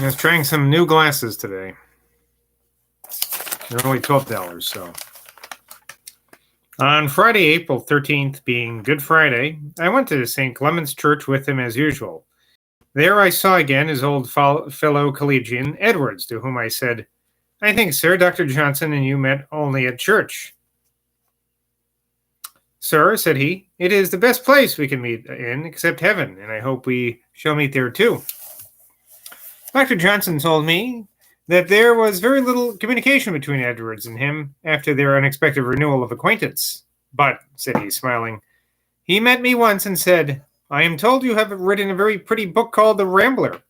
I was trying some new glasses today. They're only $12, so. On Friday, April 13th, being Good Friday, I went to St. Clement's Church with him as usual. There I saw again his old fellow collegian, Edwards, to whom I said, "I think, sir, Dr. Johnson and you met only at church." "Sir," said he, "it is the best place we can meet in, except heaven, and I hope we shall meet there too." Dr. Johnson told me that there was very little communication between Edwards and him after their unexpected renewal of acquaintance. "But," said he, smiling, "he met me once and said, 'I am told you have written a very pretty book called The Rambler.'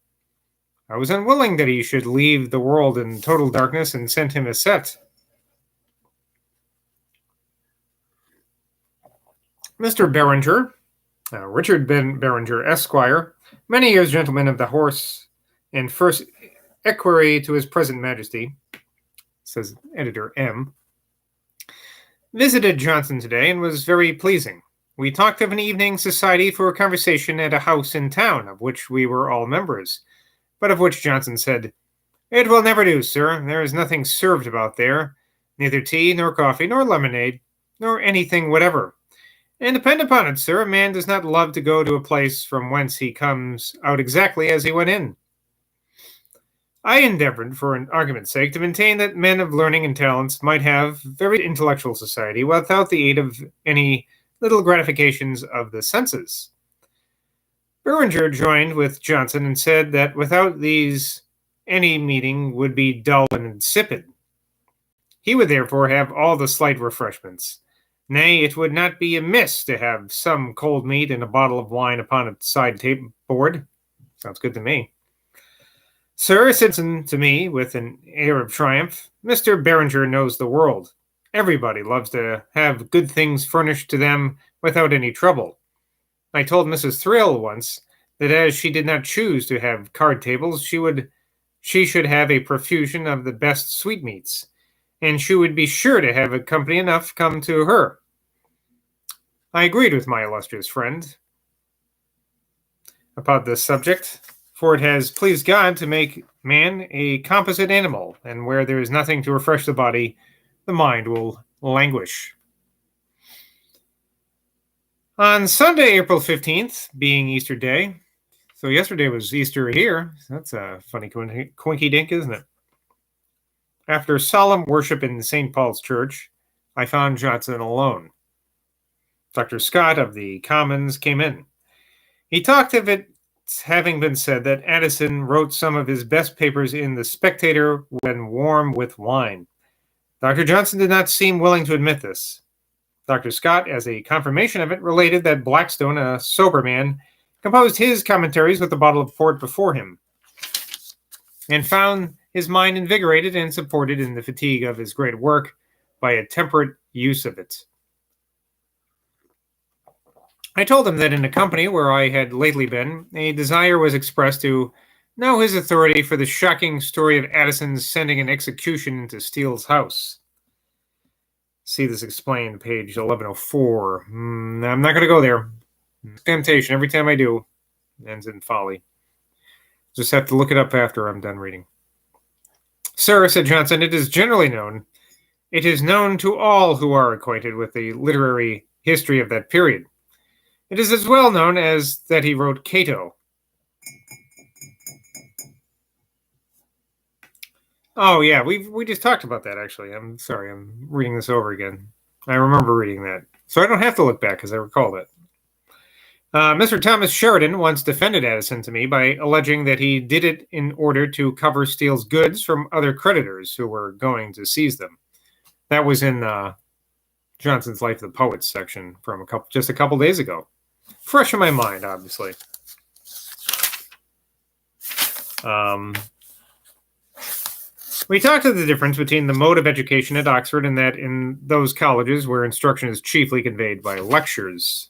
I was unwilling that he should leave the world in total darkness and sent him a set." Mr. Beringer, Richard Ben Beringer, Esquire, many years gentleman of the horse and first equerry to his present majesty, says editor M, visited Johnson today and was very pleasing. We talked of an evening society for a conversation at a house in town, of which we were all members, but of which Johnson said, "It will never do, sir. There is nothing served about there, neither tea, nor coffee, nor lemonade, nor anything whatever. And depend upon it, sir, a man does not love to go to a place from whence he comes out exactly as he went in." I endeavored, for an argument's sake, to maintain that men of learning and talents might have very intellectual society without the aid of any little gratifications of the senses. Beringer joined with Johnson and said that without these any meeting would be dull and insipid. He would therefore have all the slight refreshments. Nay, it would not be amiss to have some cold meat and a bottle of wine upon a side table board. Sounds good to me. "Sir," said Johnson to me with an air of triumph, "Mr. Beringer knows the world. Everybody loves to have good things furnished to them without any trouble. I told Mrs. Thrill once that as she did not choose to have card tables, she should have a profusion of the best sweetmeats, and she would be sure to have a company enough come to her." I agreed with my illustrious friend about this subject, for it has pleased God to make man a composite animal, and where there is nothing to refresh the body, the mind will languish. On Sunday, April 15th, being Easter Day, so yesterday was Easter here. That's a funny quinky-dink, isn't it? After solemn worship in St. Paul's Church, I found Johnson alone. Dr. Scott of the Commons came in. He talked of it having been said that Addison wrote some of his best papers in The Spectator when warm with wine. Dr. Johnson did not seem willing to admit this. Dr. Scott, as a confirmation of it, related that Blackstone, a sober man, composed his commentaries with a bottle of port before him, and found his mind invigorated and supported in the fatigue of his great work by a temperate use of it. I told him that in a company where I had lately been, a desire was expressed to know his authority for the shocking story of Addison's sending an execution into Steele's house. See this explained, page 1104. I'm not going to go there. Temptation, every time I do, ends in folly. Just have to look it up after I'm done reading. "Sir," said Johnson, it is known to all who are acquainted with the literary history of that period. It is as well known as that he wrote Cato." Oh, yeah, we just talked about that, actually. I'm sorry, I'm reading this over again. I remember reading that. So I don't have to look back, because I recall that. Mr. Thomas Sheridan once defended Addison to me by alleging that he did it in order to cover Steele's goods from other creditors who were going to seize them. That was in Johnson's Life of the Poets section from just a couple days ago. Fresh in my mind, obviously. We talked of the difference between the mode of education at Oxford and that in those colleges where instruction is chiefly conveyed by lectures.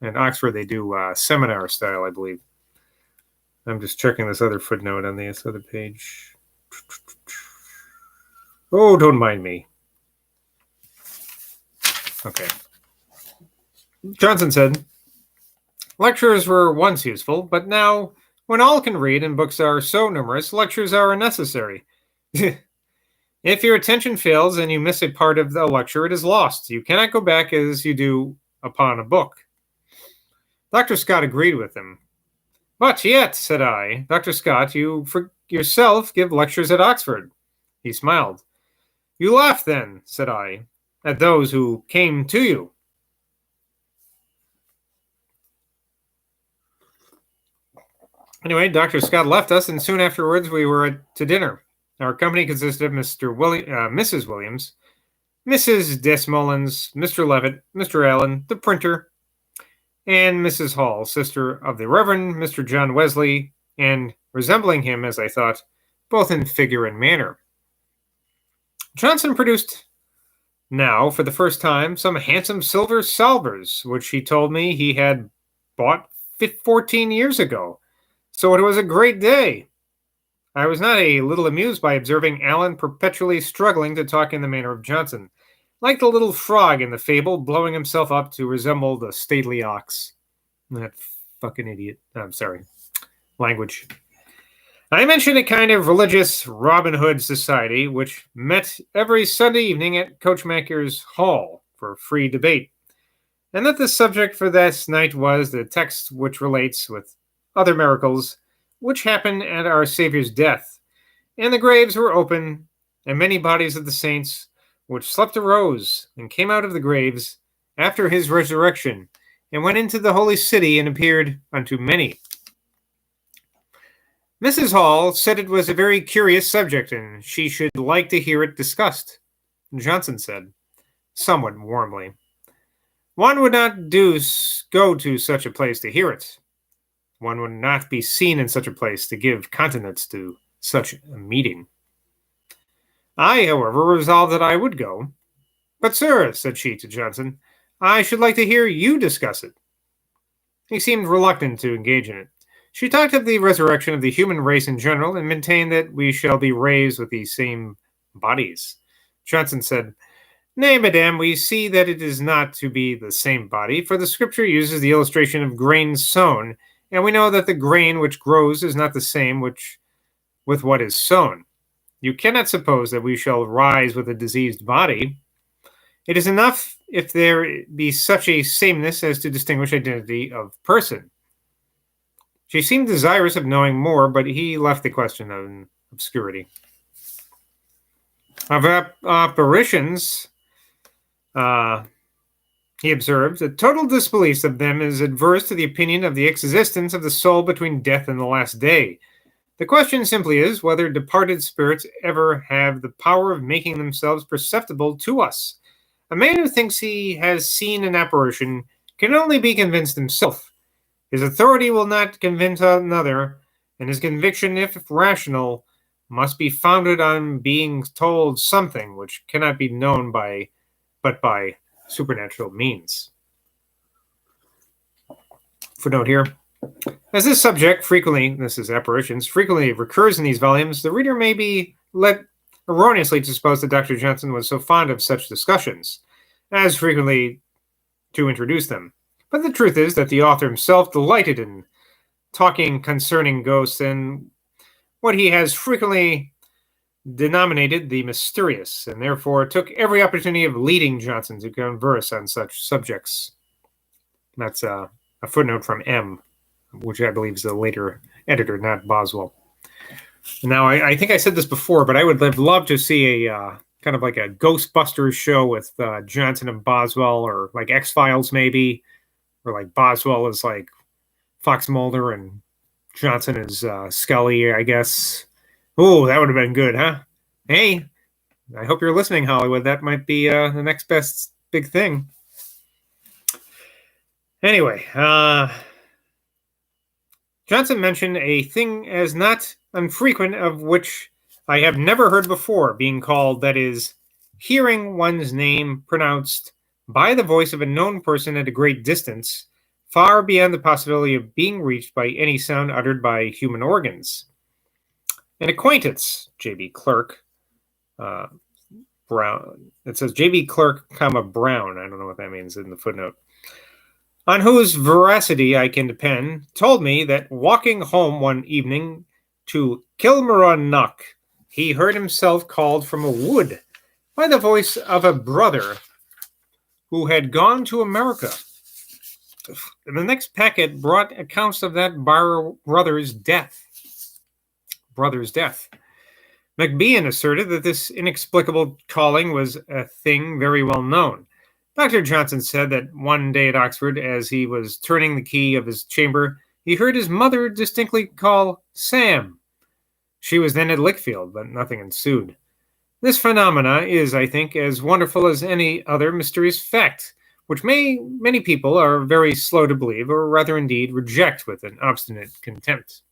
At Oxford, they do seminar style, I believe. I'm just checking this other footnote on this other page. Oh, don't mind me. Okay. Johnson said, "Lectures were once useful, but now When all can read and books are so numerous, lectures are unnecessary. If your attention fails and you miss a part of the lecture, it is lost. You cannot go back as you do upon a book. Dr. Scott agreed with him. But yet, said I, Dr. Scott, you for yourself give lectures at Oxford. He smiled. You laugh then, said I, at those who came to you. Anyway, Dr. Scott left us, and soon afterwards we were to dinner. Our company consisted of Mrs. Williams, Mrs. Desmoulins, Mr. Levitt, Mr. Allen, the printer, and Mrs. Hall, sister of the Reverend Mr. John Wesley, and resembling him, as I thought, both in figure and manner. Johnson produced now, for the first time, some handsome silver salvers, which he told me he had bought 14 years ago. So it was a great day. I was not a little amused by observing Allen perpetually struggling to talk in the manner of Johnson, like the little frog in the fable, blowing himself up to resemble the stately ox. That fucking idiot. I'm sorry. Language. I mentioned a kind of religious Robin Hood society which met every Sunday evening at Coachmaker's Hall for free debate, and that the subject for this night was the text which relates with other miracles which happened at our Savior's death. And the graves were open, and many bodies of the saints which slept arose and came out of the graves after his resurrection, and went into the holy city and appeared unto many. Mrs. Hall said it was a very curious subject, and she should like to hear it discussed. Johnson said, somewhat warmly, one would not go to such a place to hear it. One would not be seen in such a place to give countenance to such a meeting. I, however, resolved that I would go. But, sir, said she to Johnson, I should like to hear you discuss it. He seemed reluctant to engage in it. She talked of the resurrection of the human race in general, and maintained that we shall be raised with the same bodies. Johnson said, Nay, madame, we see that it is not to be the same body, for the scripture uses the illustration of grain sown, and we know that the grain which grows is not the same with what is sown. You cannot suppose that we shall rise with a diseased body. It is enough if there be such a sameness as to distinguish identity of person. She seemed desirous of knowing more, but he left the question in obscurity. Of apparitions, he observed, a total disbelief of them is adverse to the opinion of the existence of the soul between death and the last day. The question simply is whether departed spirits ever have the power of making themselves perceptible to us. A man who thinks he has seen an apparition can only be convinced himself. His authority will not convince another, and his conviction, if rational, must be founded on being told something which cannot be known but by supernatural means. Footnote here. As this subject this is apparitions, frequently recurs in these volumes, the reader may be led erroneously to suppose that Dr. Johnson was so fond of such discussions as frequently to introduce them. But the truth is that the author himself delighted in talking concerning ghosts and what he has frequently denominated the mysterious, and therefore took every opportunity of leading Johnson to converse on such subjects. That's a footnote from M, which I believe is the later editor, not Boswell. Now, I think I said this before, but I would have loved to see a kind of like a Ghostbusters show with Johnson and Boswell, or like X-Files maybe, or like Boswell is like Fox Mulder and Johnson is Scully, I guess. Oh, that would have been good, huh? Hey, I hope you're listening, Hollywood. That might be the next best big thing. Anyway, Johnson mentioned a thing as not unfrequent, of which I have never heard before being called, that is, hearing one's name pronounced by the voice of a known person at a great distance, far beyond the possibility of being reached by any sound uttered by human organs. An acquaintance, J.B. Clerk, Brown. It says J.B. Clerk, Brown. I don't know what that means in the footnote. on whose veracity I can depend, told me that walking home one evening to Kilmarnock, he heard himself called from a wood by the voice of a brother who had gone to America. The next packet brought accounts of that brother's death. MacBean asserted that this inexplicable calling was a thing very well known. Dr. Johnson said that one day at Oxford, as he was turning the key of his chamber, he heard his mother distinctly call Sam. She was then at Lichfield, but nothing ensued. This phenomena is, I think, as wonderful as any other mysterious fact, which many people are very slow to believe, or rather indeed reject with an obstinate contempt.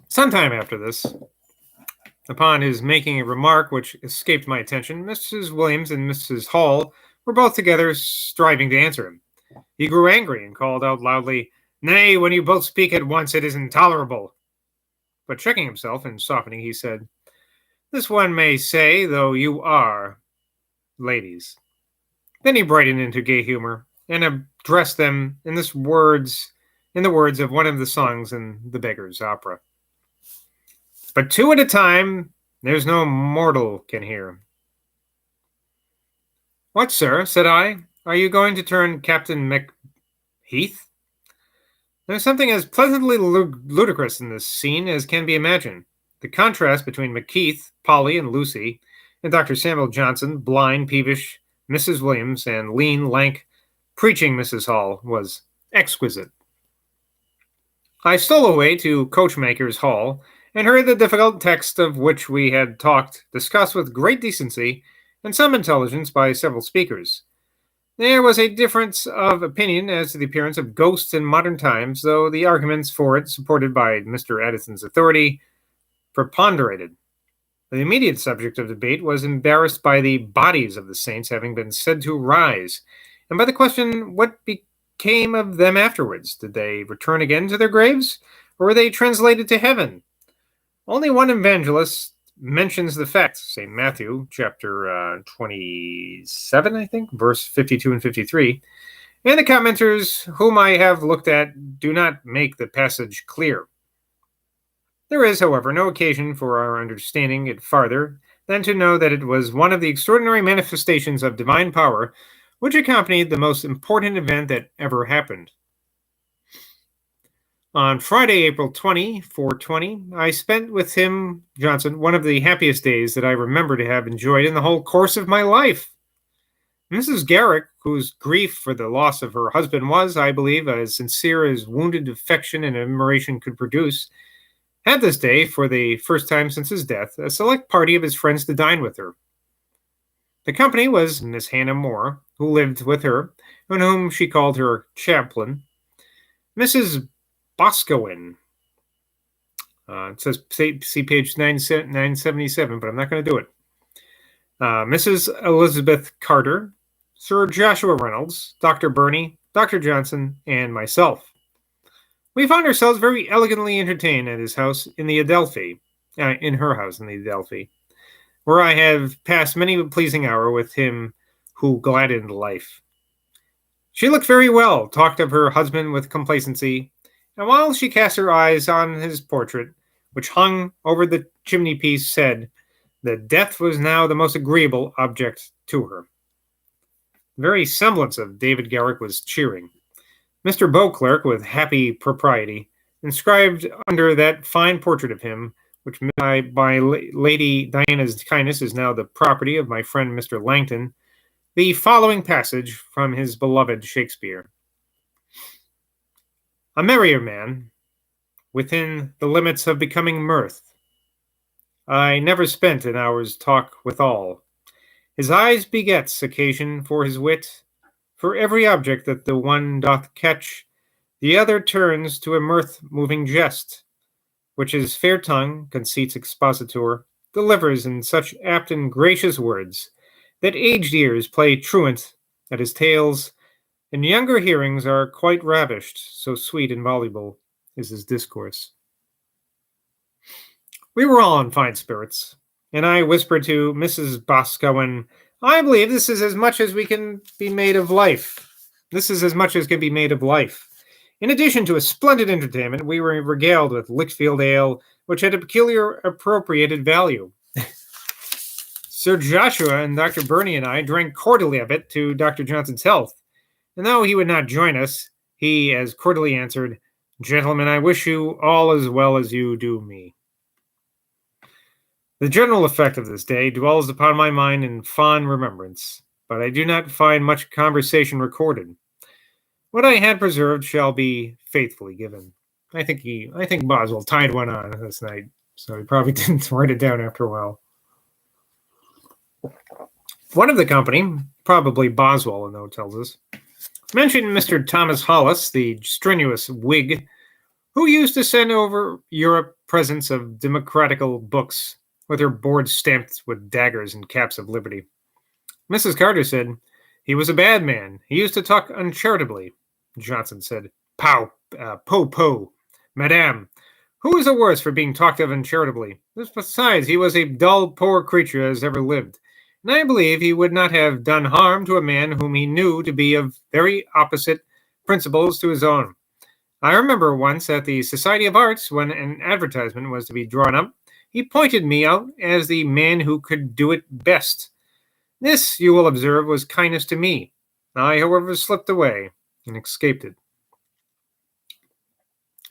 Sometime after this, upon his making a remark which escaped my attention, Mrs. Williams and Mrs. Hall were both together striving to answer him. He grew angry and called out loudly, "Nay, when you both speak at once, it is intolerable." But checking himself and softening, he said, "This one may say, though you are ladies." Then he brightened into gay humor and addressed them in the words of one of the songs in the Beggar's Opera. "But two at a time, there's no mortal can hear." "What, sir?" said I. "Are you going to turn Captain Macheath?" There's something as pleasantly ludicrous in this scene as can be imagined. The contrast between Macheath, Polly, and Lucy, and Dr. Samuel Johnson, blind, peevish, Mrs. Williams, and lean, lank, preaching Mrs. Hall, was exquisite. I stole away to Coachmaker's Hall, and heard the difficult text of which we had talked discussed with great decency and some intelligence by several speakers. There was a difference of opinion as to the appearance of ghosts in modern times, though the arguments for it, supported by Mr. Addison's authority, preponderated. The immediate subject of debate was embarrassed by the bodies of the saints having been said to rise, and by the question what became of them afterwards. Did they return again to their graves, or were they translated to heaven? Only one evangelist mentions the fact, St. Matthew, chapter 27, I think, verse 52 and 53, and the commenters whom I have looked at do not make the passage clear. There is, however, no occasion for our understanding it farther than to know that it was one of the extraordinary manifestations of divine power which accompanied the most important event that ever happened. On Friday, April 20, 420, I spent with him, Johnson, one of the happiest days that I remember to have enjoyed in the whole course of my life. Mrs. Garrick, whose grief for the loss of her husband was, I believe, as sincere as wounded affection and admiration could produce, had this day, for the first time since his death, a select party of his friends to dine with her. The company was Miss Hannah Moore, who lived with her, and whom she called her chaplain, Mrs. Boscawen. It says see page 977, but I'm not going to do it. Mrs. Elizabeth Carter, Sir Joshua Reynolds, Dr. Burney, Dr. Johnson, and myself. We found ourselves very elegantly entertained at his house in the Adelphi, where I have passed many a pleasing hour with him who gladdened life. She looked very well, talked of her husband with complacency, and while she cast her eyes on his portrait, which hung over the chimney-piece, said that death was now the most agreeable object to her. The very semblance of David Garrick was cheering. Mr. Beauclerk, with happy propriety, inscribed under that fine portrait of him, which by Lady Diana's kindness is now the property of my friend Mr. Langton, the following passage from his beloved Shakespeare. A merrier man, within the limits of becoming mirth. I never spent an hour's talk withal. His eyes begets occasion for his wit. For every object that the one doth catch, the other turns to a mirth-moving jest, which his fair tongue, conceit's expositor, delivers in such apt and gracious words, that aged ears play truant at his tales, and younger hearings are quite ravished, so sweet and voluble is his discourse. We were all in fine spirits, and I whispered to Mrs. Boscawen, I believe this is as much as we can be made of life. This is as much as can be made of life. In addition to a splendid entertainment, we were regaled with Lichfield ale, which had a peculiar appropriated value. Sir Joshua and Dr. Burney and I drank cordially of it to Dr. Johnson's health, and though he would not join us, he as cordially answered, "Gentlemen, I wish you all as well as you do me." The general effect of this day dwells upon my mind in fond remembrance, but I do not find much conversation recorded. What I had preserved shall be faithfully given. I think Boswell tied one on this night, so he probably didn't write it down after a while. One of the company, probably Boswell, the note tells us, mentioned Mr. Thomas Hollis, the strenuous Whig, who used to send over Europe presents of democratical books, with her boards stamped with daggers and caps of liberty. Mrs. Carter said, "He was a bad man. He used to talk uncharitably." Johnson said, "Pow, po. Madame, who is the worse for being talked of uncharitably? Besides, he was a dull, poor creature as ever lived, and I believe he would not have done harm to a man whom he knew to be of very opposite principles to his own. I remember once at the Society of Arts, when an advertisement was to be drawn up, he pointed me out as the man who could do it best. This, you will observe, was kindness to me. I, however, slipped away and escaped it."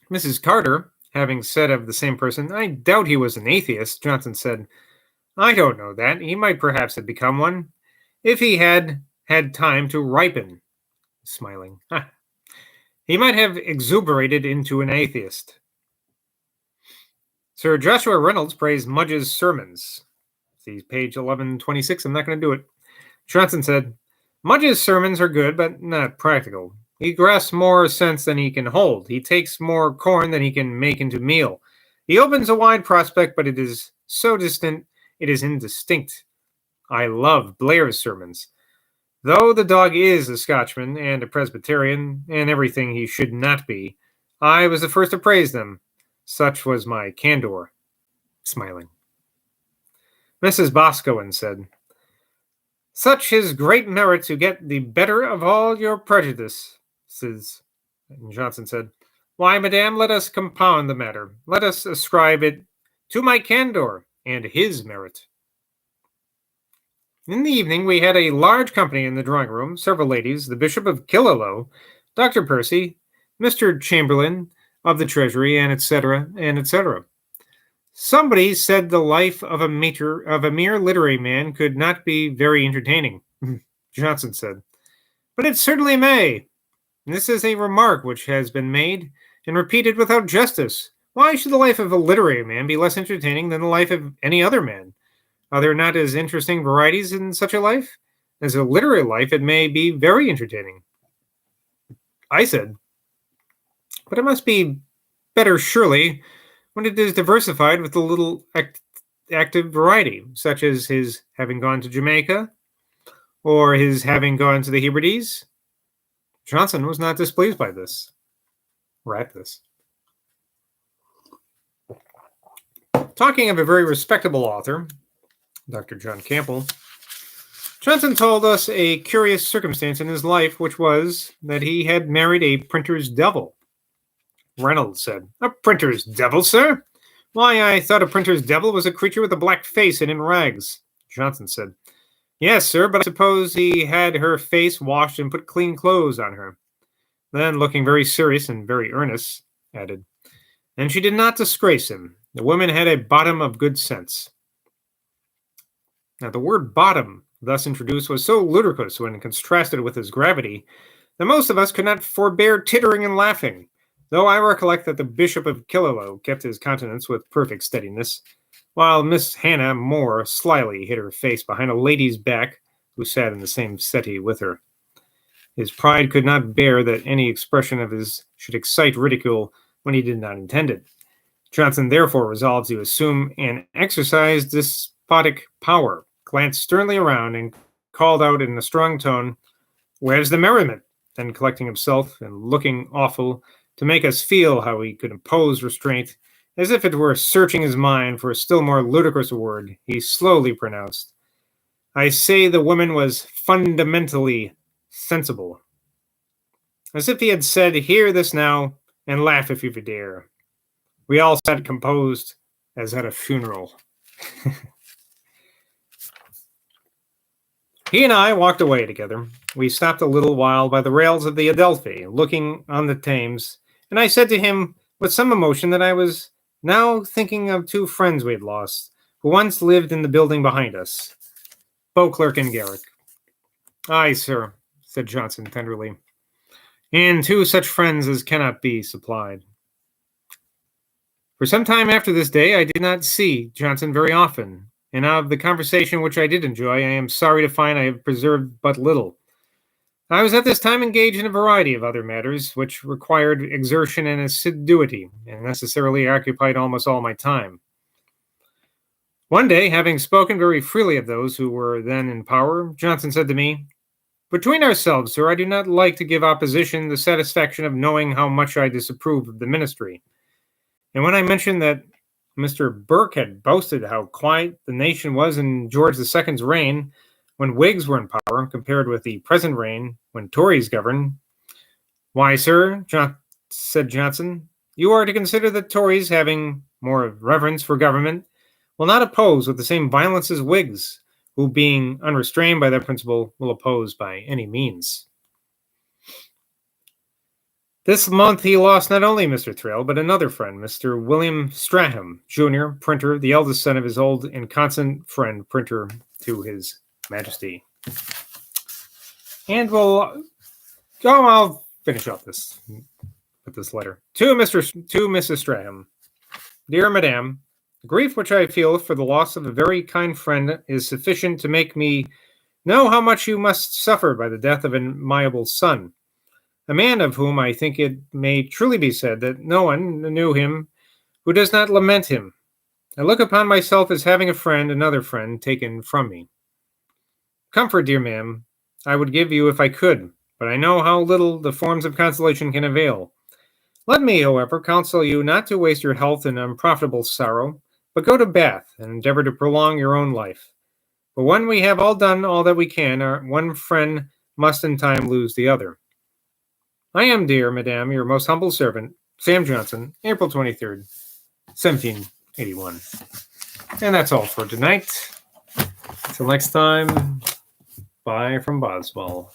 Mrs. Carter, having said of the same person, "I doubt he was an atheist," Johnson said, "I don't know that. He might perhaps have become one, if he had had time to ripen." Smiling. "He might have exuberated into an atheist." Sir Joshua Reynolds praised Mudge's sermons. See page 1126. I'm not going to do it. Johnson said, "Mudge's sermons are good, but not practical. He grasps more sense than he can hold. He takes more corn than he can make into meal. He opens a wide prospect, but it is so distant, it is indistinct. I love Blair's sermons. Though the dog is a Scotchman and a Presbyterian, and everything he should not be, I was the first to praise them. Such was my candor." Smiling. Mrs. Boscawen said, "Such his great merit to get the better of all your prejudices." And Johnson said, "Why, madame, let us compound the matter. Let us ascribe it to my candor and his merit." In the evening, we had a large company in the drawing room, several ladies, the Bishop of Killaloe, Dr. Percy, Mr. Chamberlain of the Treasury, and etc., and etc. Somebody said the life of a mere literary man could not be very entertaining. Johnson said, "But it certainly may. This is a remark which has been made and repeated without justice. Why should the life of a literary man be less entertaining than the life of any other man? Are there not as interesting varieties in such a life? As a literary life, it may be very entertaining." I said, "But it must be better, surely, when it is diversified with a little active variety, such as his having gone to Jamaica, or his having gone to the Hebrides." Johnson was not displeased by this, or at this. Talking of a very respectable author, Dr. John Campbell, Johnson told us a curious circumstance in his life, which was that he had married a printer's devil. Reynolds said, "A printer's devil, sir? Why, I thought a printer's devil was a creature with a black face and in rags." Johnson said, "Yes, sir, but I suppose he had her face washed and put clean clothes on her." Then, looking very serious and very earnest, added, "And she did not disgrace him. The woman had a bottom of good sense." Now, the word bottom, thus introduced, was so ludicrous when contrasted with his gravity that most of us could not forbear tittering and laughing, though I recollect that the Bishop of Killaloe kept his countenance with perfect steadiness, while Miss Hannah More slyly hid her face behind a lady's back who sat in the same settee with her. His pride could not bear that any expression of his should excite ridicule when he did not intend it. Johnson therefore resolved to assume and exercise despotic power, glanced sternly around, and called out in a strong tone, "Where's the merriment?" Then collecting himself and looking awful, to make us feel how he could impose restraint, as if it were searching his mind for a still more ludicrous word, he slowly pronounced, I say the woman was fundamentally sensible. As if he had said, hear this now, and laugh if you dare. We all sat composed as at a funeral. He and I walked away together. We stopped a little while by the rails of the Adelphi, looking on the Thames, and I said to him with some emotion that I was now thinking of two friends we had lost, who once lived in the building behind us, Beauclerk and Garrick. Aye, sir, said Johnson tenderly, and two such friends as cannot be supplied. For some time after this day, I did not see Johnson very often, and of the conversation which I did enjoy, I am sorry to find I have preserved but little. I was at this time engaged in a variety of other matters, which required exertion and assiduity, and necessarily occupied almost all my time. One day, having spoken very freely of those who were then in power, Johnson said to me, between ourselves, sir, I do not like to give opposition the satisfaction of knowing how much I disapprove of the ministry. And when I mentioned that Mr. Burke had boasted how quiet the nation was in George II's reign when Whigs were in power, compared with the present reign when Tories govern, why, sir, said Johnson, you are to consider that Tories, having more reverence for government, will not oppose with the same violence as Whigs, who, being unrestrained by that principle, will oppose by any means. This month he lost not only Mr. Thrale, but another friend, Mr. William Straham, Jr., printer, the eldest son of his old and constant friend, printer to his Majesty. And I'll finish up this with this letter. To Mrs. Straham. Dear Madame, the grief which I feel for the loss of a very kind friend is sufficient to make me know how much you must suffer by the death of an amiable son, a man of whom I think it may truly be said that no one knew him who does not lament him. I look upon myself as having a friend, another friend, taken from me. Comfort, dear ma'am, I would give you if I could, but I know how little the forms of consolation can avail. Let me, however, counsel you not to waste your health in unprofitable sorrow, but go to Bath and endeavor to prolong your own life. But when we have all done all that we can, our one friend must in time lose the other. I am, dear Madame, your most humble servant, Sam Johnson, April 23rd, 1781. And that's all for tonight. Until next time, bye from Boswell.